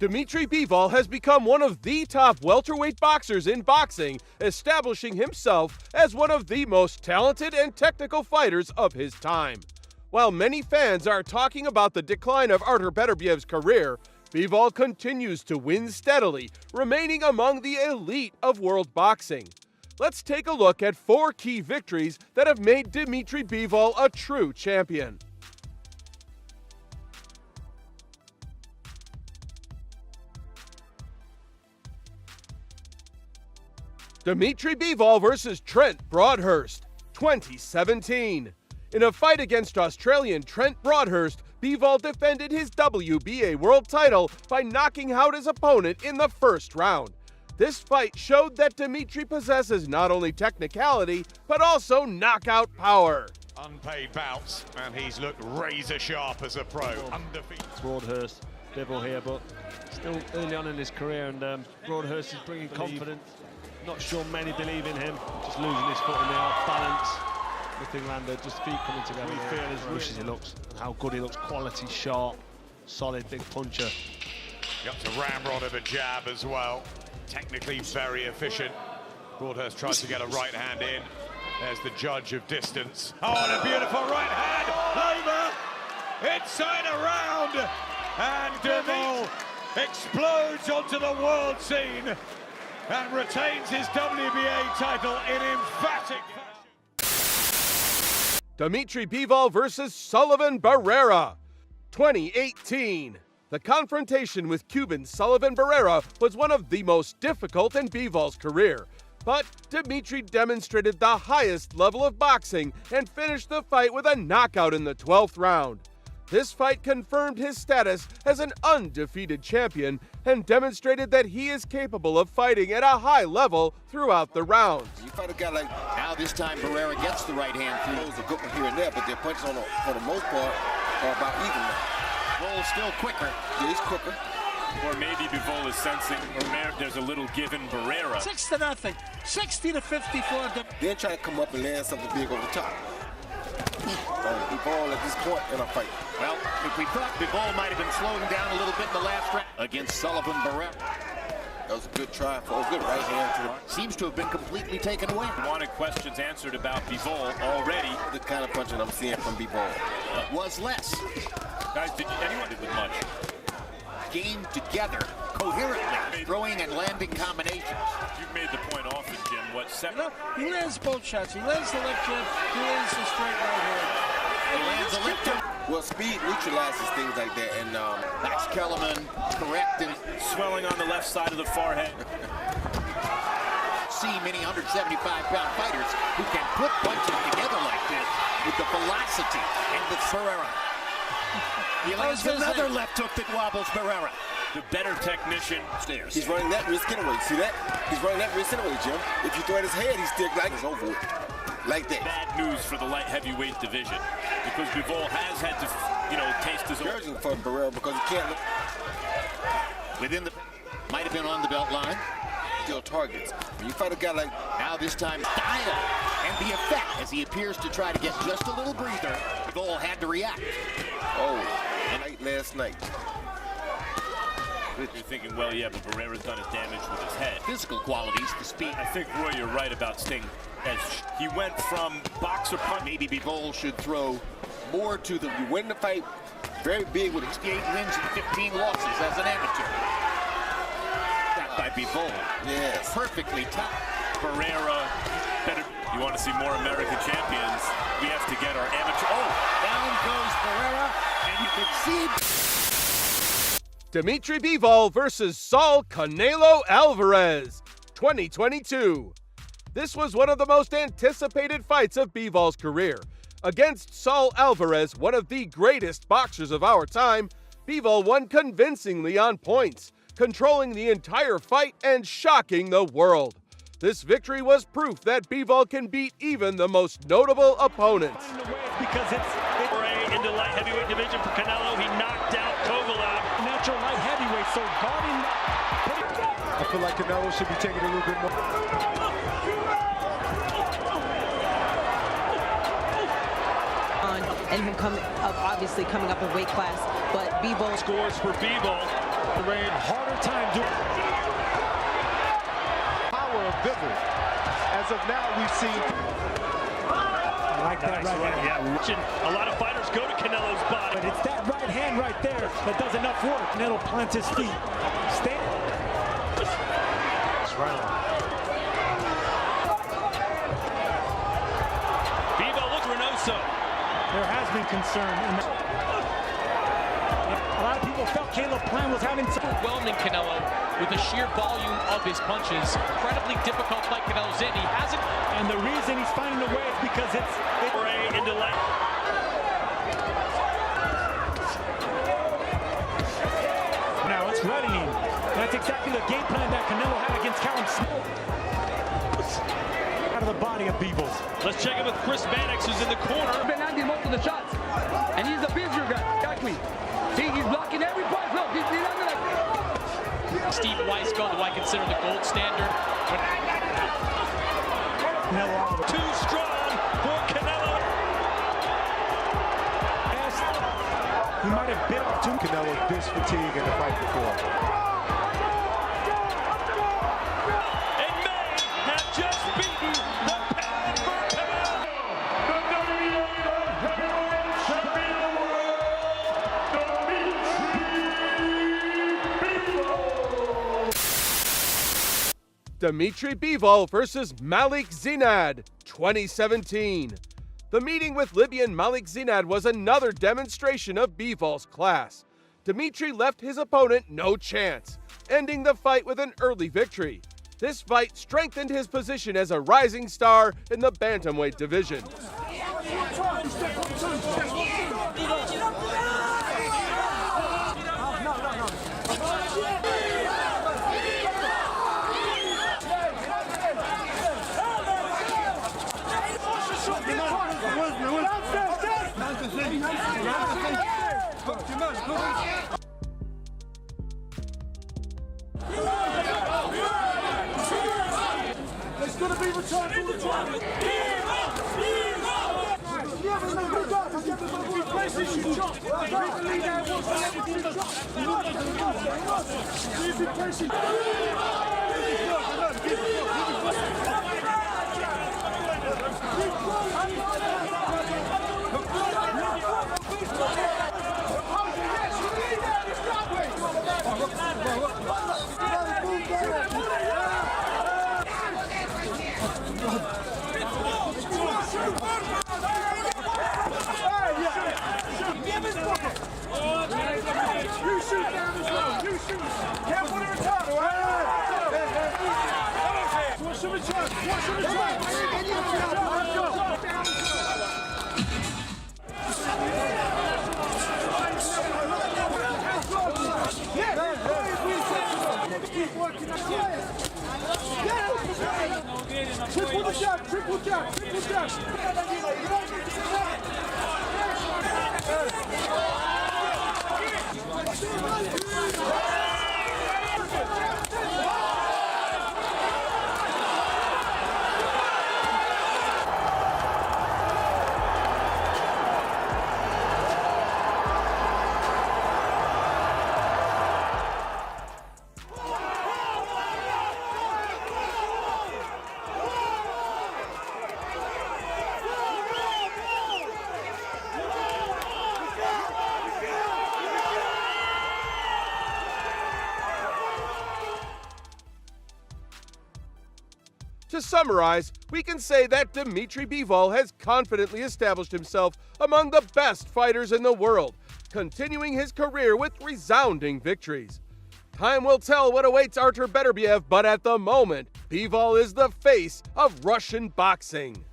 Dmitry Bivol has become one of the top welterweight boxers in boxing, establishing himself as one of the most talented and technical fighters of his time. While many fans are talking about the decline of Artur Beterbiev's career, Bivol continues to win steadily, remaining among the elite of world boxing. Let's take a look at 4 key victories that have made Dmitry Bivol a true champion. Dmitry Bivol versus Trent Broadhurst, 2017. In a fight against Australian Trent Broadhurst, Bivol defended his WBA world title by knocking out his opponent in the first round. This fight showed that Dmitry possesses not only technicality, but also knockout power. Unpaid bouts, and he's looked razor sharp as a pro. Undefeated. Broadhurst, Bivol here, but still early on in his career, and Broadhurst is bringing confidence. Not sure many believe in him, just losing his foot in the off balance. Nothing landed, just feet coming together. We feel as rich as he looks, and how good he looks. Quality, sharp, solid, big puncher. Got to ramrod of a jab as well. Technically very efficient. Broadhurst tries to get a right hand in. There's the judge of distance. Oh, and a beautiful right hand over inside a round. And Bivol explodes onto the world scene and retains his WBA title in emphatic fashion. Dmitry Bivol versus Sullivan Barrera, 2018. The confrontation with Cuban Sullivan Barrera was one of the most difficult in Bivol's career, but Dmitry demonstrated the highest level of boxing and finished the fight with a knockout in the 12th round. This fight confirmed his status as an undefeated champion and demonstrated that he is capable of fighting at a high level throughout the rounds. You fight a guy like now, this time Barrera gets the right hand through. Those are good here and there, but their punches for the most part are about even now. Bivol still quicker. Yeah, he's quicker. Or maybe Bivol is sensing there's a little give in Barrera. 6-0, 60-54. Then try to come up and land something big over the top. Bivol at this point in a fight. Well, if we thought Bivol might have been slowing down a little bit in the last round against Sullivan Barrera. That was a good try for a good right hand to the... Seems to have been completely taken away. Wanted questions answered about Bivol already. The kind of punching I'm seeing from Bivol was less. Guys, anyone did with much? Game together, coherently, throwing and landing combinations. You've made the point often, Jim. What, 7? He lands both shots. He lands the left jab, he lands the straight right hand. He lands the left jab. Well, speed neutralizes things like that, and Max Kellerman correct and swelling on the left side of the forehead. See many 175-pound fighters who can put punches together like this with the velocity and the Barrera. He lands another left hook that wobbles Barrera. The better technician stairs. He's running that risk anyway. See that? He's running that risk anyway, Jim. If you throw at his head, he's still like it's over with. Like that. Bad news for the light heavyweight division because Bivol has had to, taste his own. Urging for Barrera because he can't look. Within the, might have been on the belt line. Still targets. When you fight a guy like now, this time style and the effect as he appears to try to get just a little breather. Bivol had to react. Last night. You're thinking, well, yeah, but Barrera's done his damage with his head. Physical qualities, the speed. I think, Roy, you're right about Sting. As he went from boxer punch. Maybe Bivol should throw more to the... You win the fight very big with 68 wins and 15 losses as an amateur. That by Bivol. Yes. Perfectly timed. Barrera, better. You want to see more American champions? We have to get our amateur. Oh! Down goes Barrera, and you can see... Dmitry Bivol versus Saul Canelo Alvarez, 2022. This was one of the most anticipated fights of Bivol's career. Against Saul Alvarez, one of the greatest boxers of our time, Bivol won convincingly on points, controlling the entire fight and shocking the world. This victory was proof that Bivol can beat even the most notable opponents. Because it's in the light heavyweight division for Canelo. He knocked out Kovalev. Natural light heavyweight, so guarding. I feel like Canelo should be taking a little bit more. And him obviously coming up in weight class, but Bivol scores for Bivol. The range harder time doing. Power of Bivol. As of now, we've seen. I like that right hand. Yeah, a lot of fighters go to Canelo's body. But it's that right hand right there that does enough work. Canelo plants his feet. Stand. It's right on. Bivol look Reynoso. There has been concern. A lot of people felt Caleb Plant was having some overwhelming Canelo with the sheer volume of his punches. Incredibly difficult fight Canelo's in. He hasn't. And the reason he's finding a way is because it's into light. Now it's running in. That's exactly the game plan that Canelo had against Callum Smith. Out of the body of Bivol. Let's check in with Chris Mannix, who's in the corner. He's been landing most of the shots, and he's a busier guy. Exactly. See, he's blocking every punch. Look, he's landing like. Steve Weisfeld, who I consider the gold standard. Too strong for Canelo. He might have bit off too. Canelo this fatigue in the fight before. And may have just beaten the pound for Canelo. The WWE heavyweight champion of the world, Dmitry Bivol versus Malik Zinad, 2017. The meeting with Libyan Malik Zinad was another demonstration of Bivol's class. Dmitry left his opponent no chance, ending the fight with an early victory. This fight strengthened his position as a rising star in the bantamweight division. It's going to be returned to the tournament. Triple jab, triple jab, triple jab. To summarize, we can say that Dmitry Bivol has confidently established himself among the best fighters in the world, continuing his career with resounding victories. Time will tell what awaits Artur Beterbiev, but at the moment, Bivol is the face of Russian boxing.